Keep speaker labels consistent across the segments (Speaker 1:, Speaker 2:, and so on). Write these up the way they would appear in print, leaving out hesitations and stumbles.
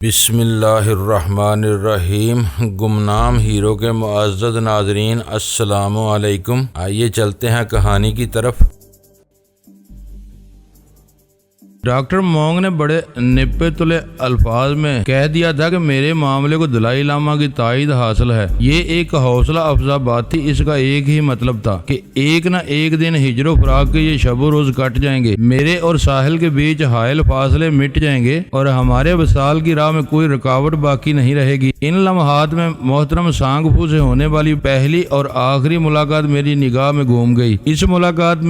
Speaker 1: بسم اللہ الرحمن الرحیم۔ گمنام ہیرو کے معزز ناظرین السلام علیکم۔ آئیے چلتے ہیں کہانی کی طرف۔ ڈاکٹر مونگ نے بڑے نپے تلے الفاظ میں کہہ دیا تھا کہ میرے معاملے کو دلائی لاما کی تائید حاصل ہے۔ یہ ایک حوصلہ افزا بات تھی۔ اس کا ایک ہی مطلب تھا کہ ایک نہ ایک دن ہجر و فراق کے یہ شب و روز کٹ جائیں گے، میرے اور ساحل کے بیچ حائل فاصلے مٹ جائیں گے اور ہمارے وصال کی راہ میں کوئی رکاوٹ باقی نہیں رہے گی۔ ان لمحات میں محترم سانگ پھو سے ہونے والی پہلی اور آخری ملاقات میری نگاہ میں گھوم گئی۔ اس ملاقات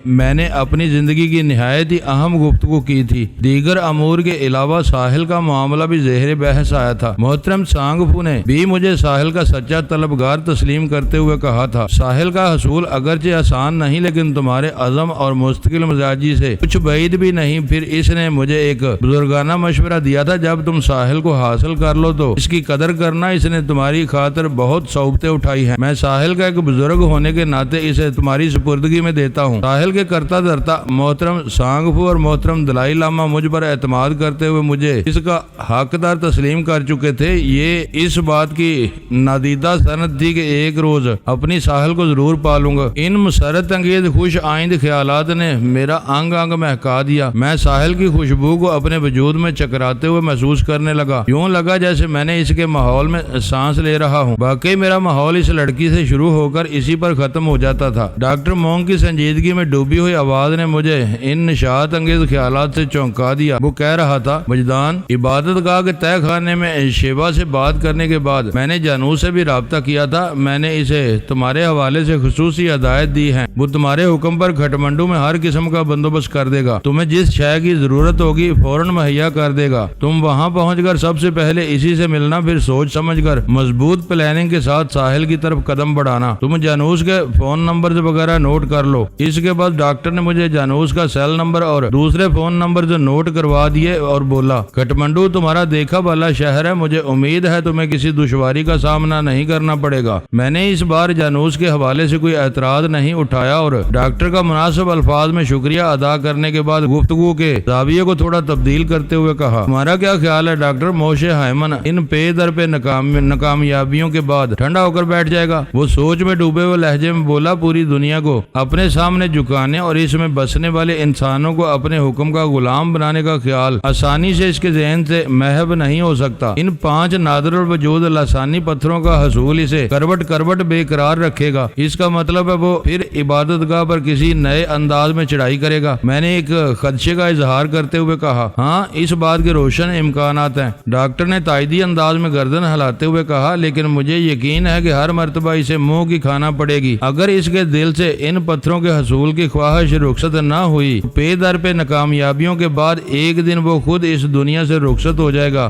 Speaker 1: میں نے اپنی زندگی کی نہایت ہی اہم گفتگو کی تھی۔ دیگر امور کے علاوہ ساحل کا معاملہ بھی زہر بحث آیا تھا۔ محترم سانگ پھو نے بھی مجھے ساحل کا سچا طلبگار تسلیم کرتے ہوئے کہا تھا، ساحل کا حصول اگرچہ آسان نہیں لیکن تمہارے عزم اور مستقل مزاجی سے کچھ بعید بھی نہیں۔ پھر اس نے مجھے ایک بزرگانہ مشورہ دیا تھا، جب تم ساحل کو حاصل کر لو تو اس کی قدر کرنا، اس نے تمہاری خاطر بہت صعوبتیں اٹھائی ہیں۔ میں ساحل کا ایک بزرگ ہونے کے ناطے اسے تمہاری سپردگی میں دیتا ہوں۔ ساحل کے کرتا دھرتا محترم سانگ پھو اور محترم دلائی لاما مجھ پر اعتماد کرتے ہوئے مجھے اس کا حقدار تسلیم کر چکے تھے۔ یہ اس بات کی نادیدہ سند تھی کہ ایک روز اپنی ساحل کو ضرور پالوں گا۔ ان مسرت انگیز خوش آئند خیالات نے میرا انگ انگ مہکا دیا۔ میں ساحل کی خوشبو کو اپنے وجود میں چکراتے ہوئے محسوس کرنے لگا۔ یوں لگا جیسے میں نے اس کے ماحول میں سانس لے رہا ہوں۔ واقعی میرا ماحول اس لڑکی سے شروع ہو کر اسی پر ختم ہو جاتا تھا۔ ڈاکٹر مونگ کی سنجیدگی میں ڈوبی ہوئی آواز نے مجھے ان نشاط انگیز خیالات سے چونکا دیا۔ وہ کہہ رہا تھا، وجدان عبادت گاہ کے تہہ خانے میں شیبہ سے بات کرنے کے بعد میں نے جانو سے بھی رابطہ کیا تھا۔ میں نے اسے تمہارے حوالے سے خصوصی ہدایت دی ہے۔ وہ تمہارے حکم پر کھٹمنڈو میں ہر قسم کا بندوبست کر دے گا۔ تمہیں جس شے کی ضرورت ہوگی فوراً مہیا کر دے گا۔ تم وہاں پہنچ کر سب سے پہلے اسی سے ملنا، پھر سوچ سمجھ کر مضبوط پلاننگ کے ساتھ ساحل کی طرف قدم بڑھانا۔ تم جانوس کے فون نمبر وغیرہ نوٹ کر لو۔ اس کے بعد ڈاکٹر نے مجھے جانوس کا سیل نمبر اور دوسرے فون نمبر جو نوٹ کروا دیے اور بولا، کھٹمنڈو تمہارا دیکھا بھالا شہر ہے، مجھے امید ہے تمہیں کسی دشواری کا سامنا نہیں کرنا پڑے گا۔ میں نے اس بار جانوس کے حوالے سے کوئی اعتراض نہیں اٹھایا اور ڈاکٹر کا مناسب الفاظ میں شکریہ ادا کرنے کے بعد گفتگو کے زاویے کو تھوڑا تبدیل کرتے ہوئے کہا، تمہارا کیا خیال ہے ڈاکٹر موشے ہائمن ان پے در پہ ناکامیابیوں کے بعد ٹھنڈا ہو کر بیٹھ جائے گا؟ وہ سوچ میں ڈوبے ہوئے لہجے میں بولا، پوری دنیا کو اپنے سامنے جھکانے اور اس میں بسنے والے انسانوں کو اپنے حکم کا غلام بنانے کا خیال آسانی سے اس کے ذہن سے محو نہیں ہو سکتا۔ ان 5 نادر الوجود لسانی پتھروں کا حصول اسے کروٹ بے قرار رکھے گا۔ اس کا مطلب ہے وہ پھر عبادت گاہ پر کسی نئے انداز میں چڑھائی کرے گا۔ میں نے ایک خدشے کا اظہار کرتے ہوئے کہا، ہاں اس بات کے روشن امکانات ہیں۔ ڈاکٹر نے تائیدی انداز میں گردن ہلاتے ہوئے کہا، لیکن مجھے یقین ہے کہ ہر مرتبہ اسے منہ کی کھانا پڑے گی۔ اگر اس کے دل سے ان پتھروں کے حصول کی خواہش رخصت نہ ہوئی، پے در پہ ناکامیابیوں کے بعد ایک دن وہ خود اس دنیا سے رخصت ہو جائے گا۔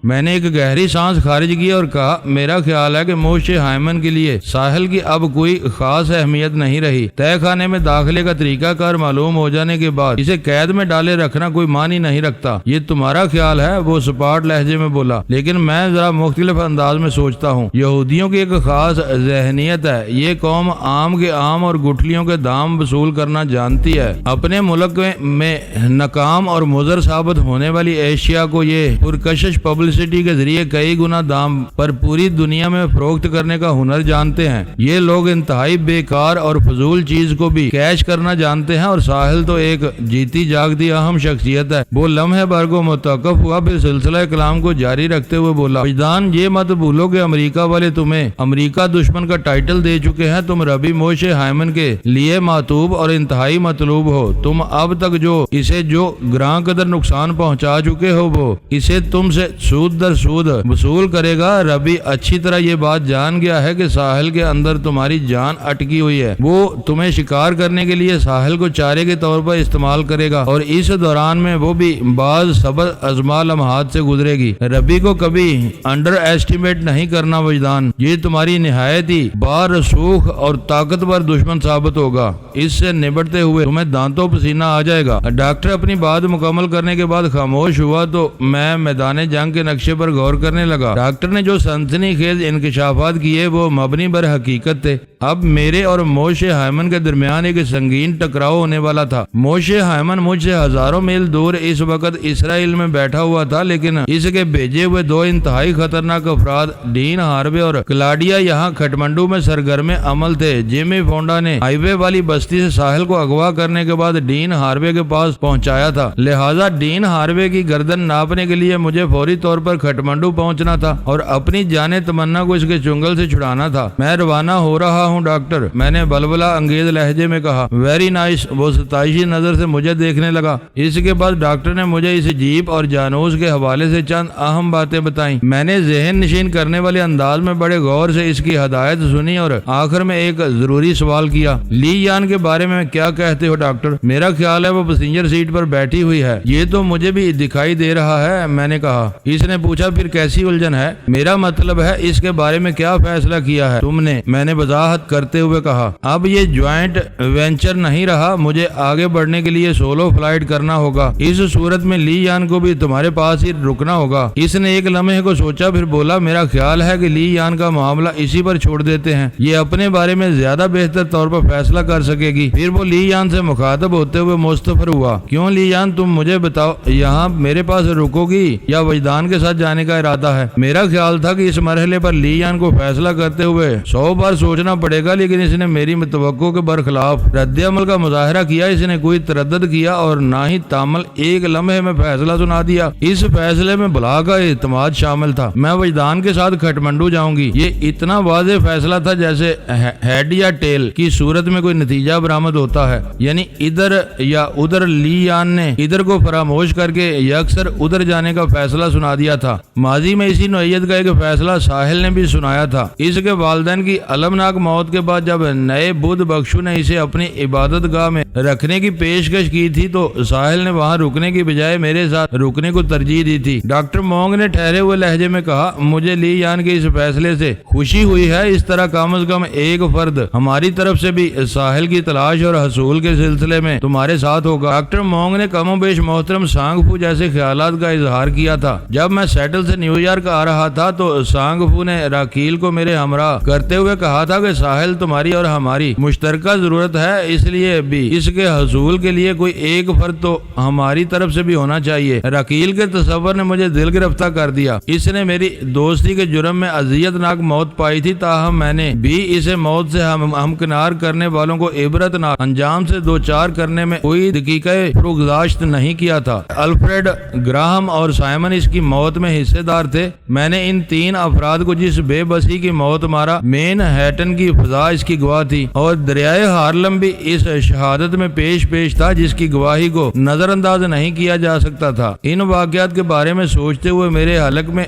Speaker 1: میں نے ایک گہری سانس خارج کی اور کہا، میرا خیال ہے کہ موشے ہائمن کے لیے ساحل کی اب کوئی خاص اہمیت نہیں رہی۔ تہہ خانے میں داخلے کا طریقہ کار معلوم ہو جانے کے بعد اسے قید میں ڈالے رکھنا کوئی معنی نہیں رکھتا۔ یہ تمہارا خیال ہے، وہ سپاٹ لہجے میں بولا، لیکن میں ذرا مختلف انداز میں سوچتا ہوں۔ یہودیوں کی ایک خاص ذہنیت ہے۔ یہ قوم عام کے عام اور گٹھلیوں کے دام وصول کرنا جانتی ہے۔ اپنے ملک میں ناکام اور مضر ثابت ہونے والی اشیاء کو یہ پرکشش پبلسٹی کے ذریعے کئی گنا دام پر پوری دنیا میں فروخت کرنے کا ہنر جانتے ہیں۔ یہ لوگ انتہائی بیکار اور فضول چیز کو بھی کیش کرنا جانتے ہیں، اور ساحل تو ایک جیتی جاگتی اہم شخصیت ہے۔ وہ لمحے بھر کو متوقف ہوا، پھر سلسلہ کلام کو جاری رکھتے ہوئے بولا، وجدان یہ مت بھولو کہ امریکہ والے تمہیں امریکہ دشمن کا ٹائٹل دے چکے ہیں۔ تم ربی موشے ہائمن کے لیے معطوب اور انتہائی مطلوب ہو۔ تم اب تک اسے جو گراں قدر نقصان پہنچا چکے ہو، وہ اسے تم سے سود در سود وصول کرے گا۔ ربی اچھی طرح یہ بات جان گیا ہے کہ ساحل کے اندر تمہاری جان اٹکی ہوئی ہے۔ وہ تمہیں شکار کرنے کے لیے ساحل کو چارے کے طور پر استعمال کرے گا، اور اس دوران میں وہ بھی بعض صبر آزما لمحات سے گزرے گی۔ ربی کو کبھی انڈر ایسٹیمیٹ نہیں کرنا وجدان۔ یہ تمہاری نہایت ہی بارسوخ اور طاقتور دشمن ثابت ہوگا۔ اس سے نبٹتے ہوئے تمہیں دانتوں پسینہ آ جائے گا۔ ڈاکٹر اپنی بات مکمل کرنے کے بعد خاموش ہوا تو میں میدان جنگ کے نقشے پر غور کرنے لگا۔ ڈاکٹر نے جو سنسنی خیز انکشافات کیے وہ مبنی بر حقیقت تھے۔ اب میرے اور موشے ہائمن کے درمیان ایک سنگین ٹکراؤ ہونے والا تھا۔ موشے ہائمن مجھ سے ہزاروں میل دور اس وقت اسرائیل میں بیٹھا ہوا تھا، لیکن اس کے بھیجے ہوئے دو انتہائی خطرناک افراد ڈین ہاروے اور کلاڈیا یہاں کھٹمنڈو میں سرگرم عمل تھے۔ جیمی فونڈا نے ہائی وے والی بستی سے ساحل کو اغوا کرنے کے بعد ڈین ہاروے کے پاس پہنچایا تھا، لہٰذا ڈین ہاروے کی گردن ناپنے کے لیے مجھے فوری طور پر کھٹمنڈو پہنچنا تھا اور اپنی جان تمنا کو اس کے چنگل سے چھڑانا تھا۔ میں روانہ ہو رہا ہوں ڈاکٹر، میں نے بلبلا انگیز لہجے میں کہا۔ ویری نائس، وہ ستائشی نظر سے مجھے دیکھنے لگا۔ اس کے بعد ڈاکٹر نے مجھے اس جیپ اور جانوس کے حوالے سے چند اہم باتیں بتائیں۔ میں نے ذہن نشین کرنے والے انداز میں بڑے غور سے اس کی ہدایت سنی اور آخر میں ایک ضروری سوال کیا۔ لی یان کے بارے میں کیا کہتے ہو ڈاکٹر؟ میرا خیال ہے وہ پیسنجر سیٹ پر بیٹھی ہوئی ہے۔ یہ تو مجھے بھی دکھائی دے رہا ہے، میں نے کہا۔ اس نے پوچھا پھر کیسی الجھن ہے؟ میرا مطلب ہے اس کے بارے میں کیا فیصلہ کیا ہے تم نے؟ میں نے وضاحت کرتے ہوئے کہا۔ اب یہ جوائنٹ وینچر نہیں رہا، مجھے آگے بڑھنے کے لیے سولو فلائٹ کرنا ہوگا۔ اس صورت میں لی یان کو بھی تمہارے پاس ہی رکنا ہوگا۔ اس نے ایک لمحے کو سوچا پھر بولا، میرا خیال ہے کہ لی یان کا معاملہ اسی پر چھوڑ دیتے ہیں، یہ اپنے بارے میں زیادہ بہتر طور پر فیصلہ کر سکے گی۔ پھر وہ لی یان سے مخاطب ہوتے ہوئے مستفر ہوا۔ کیوں لی یان، تم مجھے بتاؤ، یہاں میرے پاس رکو گی یا وجدان کے ساتھ جانے کا ارادہ ہے؟ میرا خیال تھا کہ اس مرحلے پر لی یان کو فیصلہ کرتے ہوئے 100 بار سوچنا پڑے گا، لیکن اس نے میری توقع کے برخلاف رد عمل کا مظاہرہ کیا۔ اس نے کوئی تردد کیا اور نہ ہی تامل ایک لمحے میں فیصلہ سنا دیا۔ اس فیصلے میں بلا کا اعتماد شامل تھا۔ میں وجدان کے ساتھ کھٹمنڈو جاؤں گی، یہ اتنا واضح فیصلہ تھا جیسے ہیڈ یا ٹیل کی صورت میں کوئی نتیجہ برآمد ہوتا ہے، یعنی ادھر یا ادھر۔ لی یان نے ادھر کو فراموش کر کے یکسر ادھر جانے کا فیصلہ سنا دیا تھا۔ ماضی میں اسی نوعیت کا ایک فیصلہ ساحل نے بھی سنایا تھا۔ اس کے والدین کی المناک موت کے بعد جب نئے بدھ بخشو نے اسے اپنی عبادت گاہ میں رکھنے کی پیشکش کی تھی تو ساحل نے وہاں رکنے کی بجائے میرے ساتھ رکنے کو ترجیح دی تھی۔ ڈاکٹر مونگ نے ٹھہرے ہوئے لہجے میں کہا، مجھے لی یان کے اس فیصلے سے خوشی ہوئی ہے۔ اس طرح کم از کم ایک فرد ہماری طرف سے بھی ساحل کی تلاش اور حصول کے سلسلے میں تمہارے ساتھ ہوگا۔ ڈاکٹر مونگ نے کم و بیش محترم سانگ فو جیسے خیالات کا اظہار کیا تھا۔ جب میں سیٹل سے نیو یارک آ رہا تھا تو سانگ فو نے راکیل کو میرے ہمراہ کرتے ہوئے کہا تھا کہ ساحل تمہاری اور ہماری مشترکہ ضرورت ہے، اس لیے بھی اس کے حصول کے لیے کوئی ایک فرد تو ہماری طرف سے بھی ہونا چاہیے۔ راکیل کے تصور نے مجھے دل گرفتہ کر دیا۔ اس نے میری دوستی کے جرم میں اذیت ناک موت پائی تھی، تاہم میں نے بھی اسے موت سے ہمکنار کرنے والوں کو عبرت ناک انجام سے دوچار کرنے میں کوئی دقیقہ فروگزاشت نہیں کیا تھا۔ الفریڈ گراہم اور سائمن اس کی موت میں حصے دار تھے۔ میں نے ان 3 افراد کو جس بے بسی کی موت مارا، مین ہیٹن کی فضا اس کی گواہ تھی اور دریائے ہارلم بھی اس شہادت میں پیش تھا جس کی گواہی کو نظر انداز نہیں کیا جا سکتا تھا۔ ان واقعات کے بارے میں سوچتے ہوئے میرے حلق میں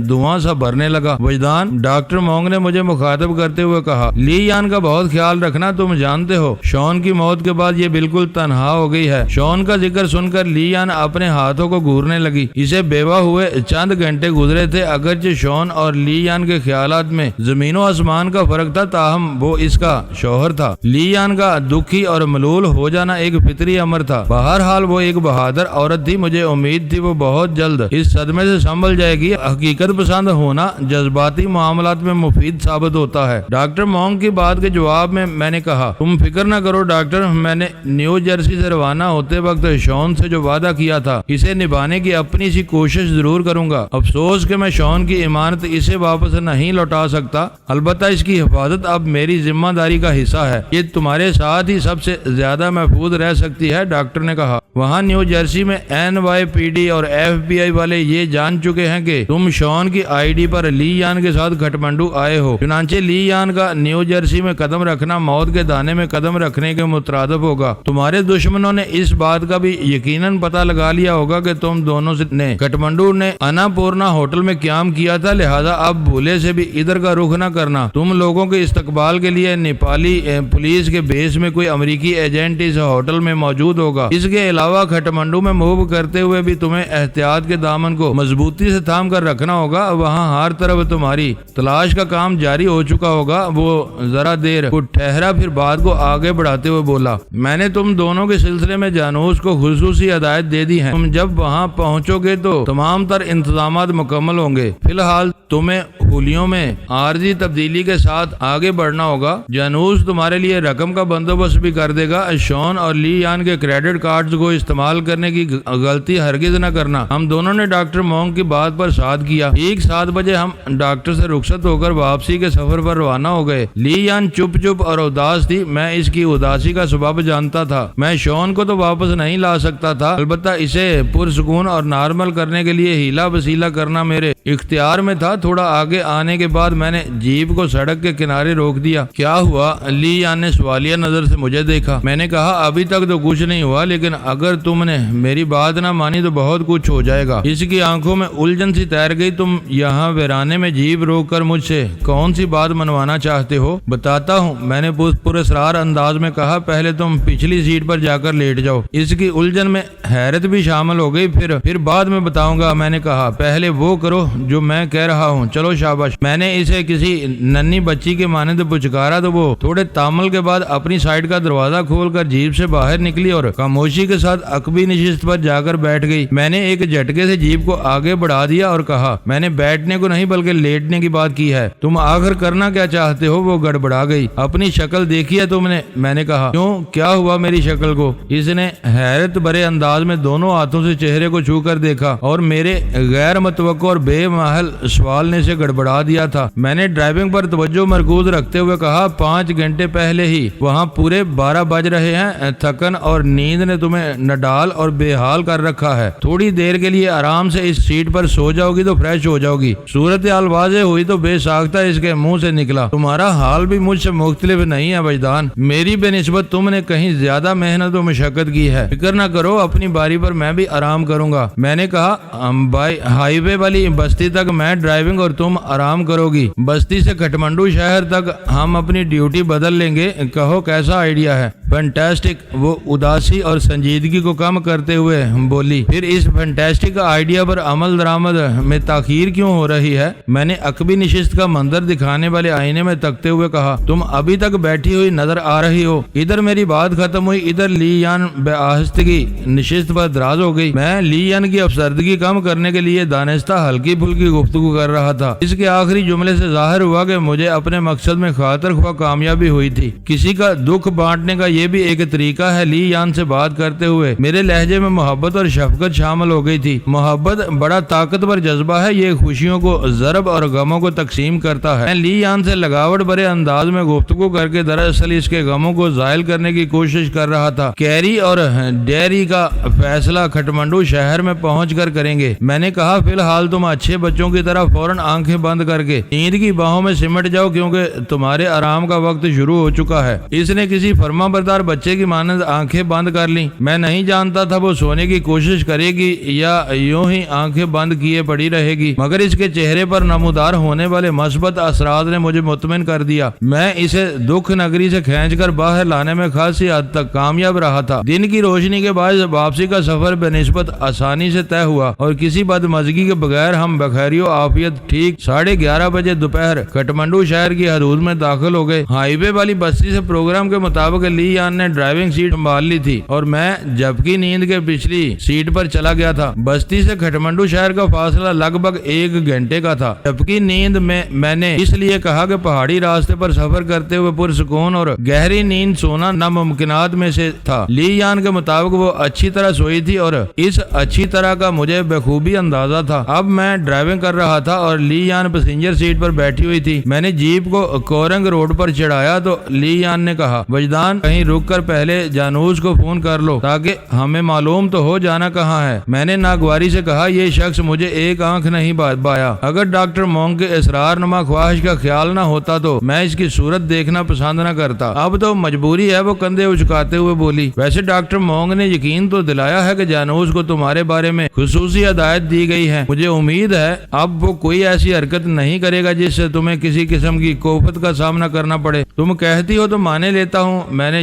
Speaker 1: دھواں سا بھرنے لگا۔ وجدان، ڈاکٹر مونگ نے مجھے مخاطب کرتے ہوئے کہا، لی یان کا بہت خیال رکھنا، تم جانتے ہو شون کی موت کے بعد یہ بالکل تنہا ہو گئی ہے۔ شون کا ذکر سن کر لی یان اپنے ہاتھوں کو گھورنے لگی۔ اسے بیوہ ہوئے چند گھنٹے گزرے تھے، اگرچہ شون اور لی یان کے خیالات میں زمین و آسمان کا فرق تھا، تاہم وہ اس کا شوہر تھا۔ لی یان کا دکھی اور ملول ہو جانا ایک فطری امر تھا۔ بہرحال وہ ایک بہادر عورت تھی، مجھے امید تھی وہ بہت جلد اس صدمے سے سنبھل جائے گی۔ حقیقت پسند ہونا جذباتی معاملات میں مفید ثابت ہوتا ہے۔ ڈاکٹر مونگ کی بات کے جواب میں نے کہا، تم فکر نہ کرو ڈاکٹر، میں نے نیو جرسی سے روانہ ہوتے وقت شون سے جو وعدہ کیا تھا اسے نبھانے کی اپنی سی کوشش ضرور کروں گا۔ افسوس کہ میں شون کی امانت اسے واپس نہیں لوٹا سکتا، البتہ اس کی حفاظت اب میری ذمہ داری کا حصہ ہے۔ یہ تمہارے ساتھ ہی سب سے زیادہ محفوظ رہ سکتی ہے، ڈاکٹر نے کہا۔ وہاں نیو جرسی میں NYPD اور FBI والے یہ جان چکے ہیں کہ تم شون کی ID پر لی یان کے ساتھ کھٹمنڈو آئے ہو، چنانچہ لی یان کا نیو جرسی میں قدم رکھنا موت کے دانے میں قدم رکھنے کے مترادف ہوگا۔ تمہارے دشمنوں نے اس بات کا بھی یقیناً پتہ لگا لیا ہوگا کہ تم دونوں نے کھٹمنڈو نے اناپورنا ہوٹل میں قیام کیا تھا، لہذا اب بھولے سے بھی ادھر کا رخ نہ کرنا۔ تم لوگوں کے استقبال کے لیے نیپالی پولیس کے بیس میں کوئی امریکی ایجنٹ اس ہوٹل میں موجود ہوگا۔ اس کے علاوہ علاوہ کھٹمنڈو میں موو کرتے ہوئے بھی تمہیں احتیاط کے دامن کو مضبوطی سے تھام کر رکھنا ہوگا. وہاں ہر طرف تمہاری تلاش کا کام جاری ہو چکا ہوگا. وہ ذرا دیر کو ٹھہرا پھر بات کو آگے بڑھاتے ہوئے بولا, میں نے تم دونوں کے سلسلے میں جانوس کو خصوصی ہدایت دے دی ہے. تم جب وہاں پہنچو گے تو تمام تر انتظامات مکمل ہوں گے. فی الحال تمہیں ہولیوں میں عارضی تبدیلی کے ساتھ آگے بڑھنا ہوگا. جانوس تمہارے لیے رقم کا بندوبست بھی کر دے گا. شون اور لی یان کے کریڈٹ کارڈز کو استعمال کرنے کی غلطی ہرگز نہ کرنا. ہم دونوں نے ڈاکٹر مونگ کی بات پر ساتھ کیا. ٹھیک 7 بجے ہم ڈاکٹر سے رخصت ہو کر واپسی کے سفر پر روانہ ہو گئے. لی یان چپ چپ اور اداس تھی. میں اس کی اداسی کا سبب جانتا تھا. میں شون کو تو واپس نہیں لا سکتا تھا, البتہ اسے پرسکون اور نارمل کرنے کے لیے ہیلا وسیلہ کرنا میرے اختیار میں تھا. تھوڑا آگے آنے کے بعد میں نے جیپ کو سڑک کے کنارے روک دیا. کیا ہوا؟ لی یان نے سوالیہ نظر سے مجھے دیکھا. میں نے کہا ابھی تک تو کچھ نہیں ہوا, لیکن اگر تم نے میری بات نہ مانی تو بہت کچھ ہو جائے گا. اس کی آنکھوں میں الجھن سی تیر گئی. تم یہاں ویرانے میں جیپ روک کر مجھ سے کون سی بات منوانا چاہتے ہو؟ بتاتا ہوں, میں نے پراسرار انداز میں کہا. پہلے تم پچھلی سیٹ پر جا کر لیٹ جاؤ. اس کی الجھن میں حیرت بھی شامل ہو گئی. پھر بعد میں بتاؤں گا. میں نے کہا پہلے وہ کرو جو میں کہہ رہا ہوں. چلو شاباش. میں نے اسے کسی ننھی بچی کے مانند پچکارا تو وہ تھوڑے تامل کے بعد اپنی سائیڈ کا دروازہ کھول کر جیپ سے باہر نکلی اور خاموشی کے ساتھ عقبی نشست پر جا کر بیٹھ گئی. میں نے ایک جھٹکے سے جیپ کو آگے بڑھا دیا اور کہا, میں نے بیٹھنے کو نہیں بلکہ لیٹنے کی بات کی ہے. تم آخر کرنا کیا چاہتے ہو؟ وہ گڑبڑا گئی. اپنی شکل دیکھی ہے تم نے؟ میں نے کہا. کیوں, کیا ہوا میری شکل کو؟ اس نے حیرت بھرے انداز میں دونوں ہاتھوں سے چہرے کو چھو کر دیکھا اور میرے غیر متوقع اور بے محل سوال نے سے گڑبڑا دیا تھا. میں نے ڈرائیونگ پر توجہ مرکوز رکھتے ہوئے کہا, 5 گھنٹے پہلے ہی وہاں پورے 12 بج رہے ہیں. تھکن اور نیند نے تمہیں نڈال اور بے حال کر رکھا ہے. تھوڑی دیر کے لیے آرام سے اس سیٹ پر سو جاؤ گی تو فریش ہو جاؤ گی. صورتحال واضح ہوئی تو بے ساختہ اس کے منہ سے نکلا, تمہارا حال بھی مجھ سے مختلف نہیں ہے وجدان. میری بے نسبت تم نے کہیں زیادہ محنت و مشقت کی ہے. فکر نہ کرو, اپنی باری پر میں بھی آرام کروں گا. میں نے کہا, ہائی وے والی بستی تک میں ڈرائیونگ اور تم آرام کرو گی. بستی سے کھٹمنڈو شہر تک ہم اپنی ڈیوٹی بدل لیں گے. کہو کیسا آئیڈیا ہے؟ فینٹاسٹک. وہ اداسی اور سنجیدگی کو کم کرتے ہوئے بولی. پھر اس فینٹاسٹک آئیڈیا پر عمل درآمد میں تاخیر کیوں ہو رہی ہے؟ میں نے عقبی نشست کا منظر دکھانے والے آئینے میں تکتے ہوئے کہا. تم ابھی تک بیٹھی ہوئی نظر آ رہی ہو. ادھر میری بات ختم ہوئی, ادھر لی یان بے آہستگی نشست پر دراز ہو گئی. میں لی یان کی افسردگی کم کرنے کے لیے دانستہ ہلکی پھلکی گفتگو کر رہا تھا. اس کے آخری جملے سے ظاہر ہوا کہ مجھے اپنے مقصد میں خاطر خواہ کامیابی ہوئی تھی. کسی کا دکھ بانٹنے کا یہ بھی ایک طریقہ ہے. لی یان سے بات کرتے ہوئے میرے لہجے میں محبت اور شفقت شامل ہو گئی تھی. محبت بڑا طاقتور جذبہ ہے. یہ خوشیوں کو ضرب اور غموں کو تقسیم کرتا ہے. میں لی یان سے لگاوٹ بھرے انداز میں گفتگو کر کے دراصل اس کے غموں کو زائل کرنے کی کوشش کر رہا تھا. کیری اور ڈیری کا فیصلہ کھٹمنڈو شہر میں پہنچ کر کریں گے. میں نے کہا, فی الحال تم اچھے بچوں کی طرح فوراً آنکھیں بند کر کے نیند کی باہوں میں سمٹ جاؤ, کیونکہ تمہارے آرام کا وقت شروع ہو چکا ہے. اس نے کسی فرما بردار بچے کی مانند آنکھیں بند کر لی. میں نہیں جانتا تھا وہ سونے کی کوشش کرے گی یا یوں ہی آنکھیں بند کیے پڑی رہے گی, مگر اس کے چہرے پر نمودار ہونے والے مثبت اثرات نے مجھے مطمئن کر دیا. میں اسے دکھ نگری سے کھینچ کر باہر لانے میں خاصی حد تک کامیاب رہا تھا. دن کی روشنی کے بعد واپسی کا سفر بہ نسبت آسانی سے طے ہوا اور کسی بدمزگی کے بغیر ہم بخیر و عافیت ٹھیک 11:30 بجے دوپہر کھٹمنڈو شہر کی حدود میں داخل ہو گئے. ہائی وے والی بستی سے پروگرام کے مطابق لی یان نے ڈرائیونگ سیٹ سنبھال لی تھی اور میں جبکی نیند کے پچھلی سیٹ پر چلا گیا تھا. بستی سے کھٹمنڈو شہر کا فاصلہ لگ بھگ 1 گھنٹے کا تھا. جبکی نیند میں نے اس لیے کہا کہ پہاڑی راستے پر سفر کرتے ہوئے پرسکون اور گہری نیند سونا ناممکنات میں سے تھا. لی یان کے مطابق وہ اچھی طرح سوئی تھی اور اس اچھی طرح کا مجھے بخوبی اندازہ تھا. اب میں ڈرائیونگ کر رہا تھا اور لی یان پیسنجر سیٹ پر بیٹھی ہوئی تھی. میں نے جیپ کو کورنگ روڈ پر چڑھایا تو لی یان نے کہا, وجدان کہیں رک کر پہلے جانوس کو فون کر لو تاکہ ہمیں معلوم تو ہو جانا کہاں ہے. میں نے ناگواری سے کہا, یہ شخص مجھے ایک آنکھ نہیں بایا. اگر ڈاکٹر مونگ کے اسرار نما خواہش کا خیال نہ ہوتا تو میں اس کی صورت دیکھنا پسند نہ کرتا. اب تو مجبوری ہے. وہ کندھے اچکاتے ہوئے بولی. ویسے ڈاکٹر مونگ نے یقین تو دلایا ہے کہ جانوس کو تمہارے بارے میں خصوصی ہدایت دی گئی ہے. مجھے امید ہے اب وہ کوئی ایسی حرکت نہیں کرے گا جس سے تمہیں کسی قسم کی کوفت کا سامنا کرنا پڑے. تم کہتی ہو تو مانے لیتا ہوں. میں نے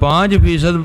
Speaker 1: 5%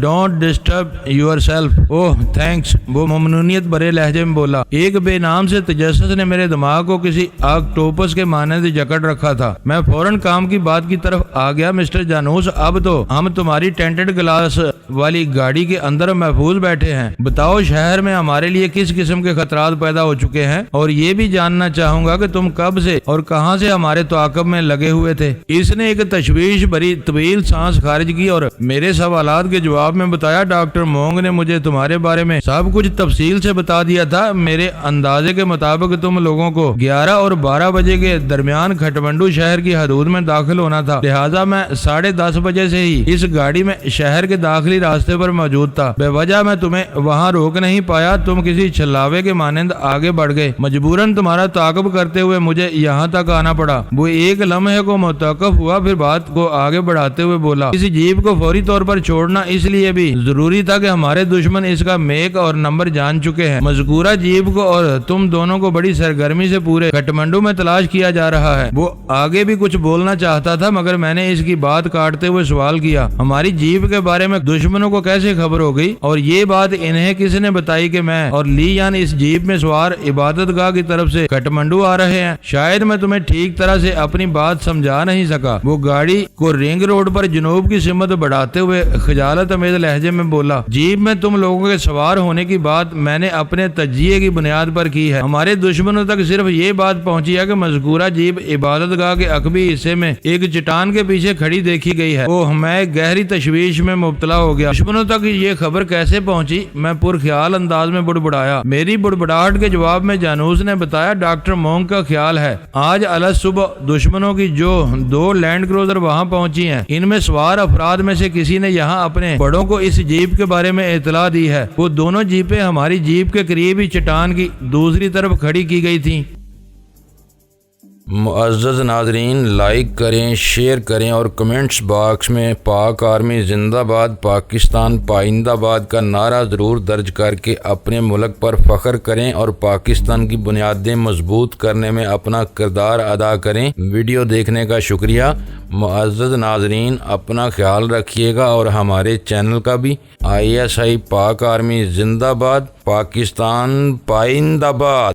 Speaker 1: don't disturb your self. Oh thanks, وہ ممنونیت بھرے لہجے میں بولا. ایک بے نام سے تجسس نے میرے دماغ کو کسی آکٹوپس کے مانند جکڑ رکھا تھا. میں فوراً کام کی بات کی طرف آ گیا. مسٹر جانوس, اب تو ہم تمہاری ٹینٹڈ گلاس والی گاڑی کے اندر محفوظ بیٹھے ہیں. بتاؤ شہر میں ہمارے لیے کس قسم کے خطرات پیدا ہو چکے ہیں, اور یہ بھی جاننا چاہوں گا کہ تم کب سے اور کہاں سے ہمارے تعاقب میں لگے ہوئے تھے. اس نے ایک تشویش بھری طویل سانس خارج کی اور میرے سوالات کے جواب میں بتایا, ڈاکٹر مونگ نے مجھے تمہارے بارے میں سب کچھ تفصیل سے بتا دیا تھا. میرے اندازے کے مطابق تم لوگوں کو 11 اور 12 بجے کے درمیان کھٹمنڈو شہر کی حدود میں داخل ہونا تھا. لہٰذا میں 10:30 بجے سے ہی اس گاڑی میں شہر کے داخلی راستے پر موجود تھا. بے وجہ میں تمہیں وہاں روک نہیں پایا. تم کسی چھلاوے کے مانند آگے بڑھ گئے. مجبوراً تمہارا تعاقب کرتے ہوئے مجھے یہاں تک آنا پڑا. وہ ایک لمحے کو متوقف ہوا, پھر بات کو آگے بڑھاتے ہوئے بولا, اس جیپ کو فوری طور پر چھوڑنا اس لیے بھی ضروری تھا کہ ہمارے دشمن اس کا میک اور نمبر جان چکے ہیں. مذکورہ جیپ کو اور تم دونوں کو بڑی سرگرمی سے پورے کھٹمنڈو میں تلاش کیا جا رہا ہے. وہ آگے بھی کچھ بولنا چاہتا تھا مگر میں نے اس کی بات کاٹتے ہوئے سوال کیا, ہماری جیپ کے بارے میں دشمنوں کو کیسے خبر ہو گئی, اور یہ بات انہیں کس نے بتائی کہ میں اور لی یان اس جیپ میں سوار عبادت گاہ کی طرف سے کھٹمنڈو آ رہے ہیں؟ شاید میں تمہیں ٹھیک طرح سے اپنی بات سمجھا نہیں سکا. وہ گاڑی کو رنگ روڈ پر جنوب کی سمت بڑھاتے ہوئے خجالت امیز لہجے میں بولا, جیپ میں تم لوگوں کے سوار ہونے کی بات میں نے اپنے تجزیے کی بنیاد پر کی ہے. ہمارے دشمنوں تک صرف یہ بات پہنچی ہے کہ مذکورہ جیپ عبادت گاہ کے عقبی حصے میں ایک چٹان کے پیچھے کھڑی دیکھی گئی ہے. اوہ, میں گہری تشویش میں مبتلا ہو گیا. دشمنوں تک یہ خبر کیسے پہنچی؟ میں پرخیال انداز میں بڑبڑایا. میری بڑبڑاہٹ کے جواب میں جانوس نے بتایا, ڈاکٹر مونگ کا خیال ہے آج الگ صبح دشمنوں کی جو 2 لینڈ کروزر وہاں پہنچی ہیں, ان میں سوار افراد میں سے کسی نے یہاں اپنے بڑوں کو اس جیپ کے بارے میں اطلاع دی ہے. وہ دونوں جیپیں ہماری جیپ کے قریب ہی چٹان کی دوسری طرف کھڑی کی گئی تھیں. معزز ناظرین, لائک کریں, شیئر کریں اور کمنٹس باکس میں پاک آرمی زندہ باد, پاکستان پائندہ باد کا نعرہ ضرور درج کر کے اپنے ملک پر فخر کریں اور پاکستان کی بنیادیں مضبوط کرنے میں اپنا کردار ادا کریں. ویڈیو دیکھنے کا شکریہ. معزز ناظرین, اپنا خیال رکھیے گا اور ہمارے چینل کا بھی. ISI پاک آرمی زندہ باد, پاکستان پائندہ باد.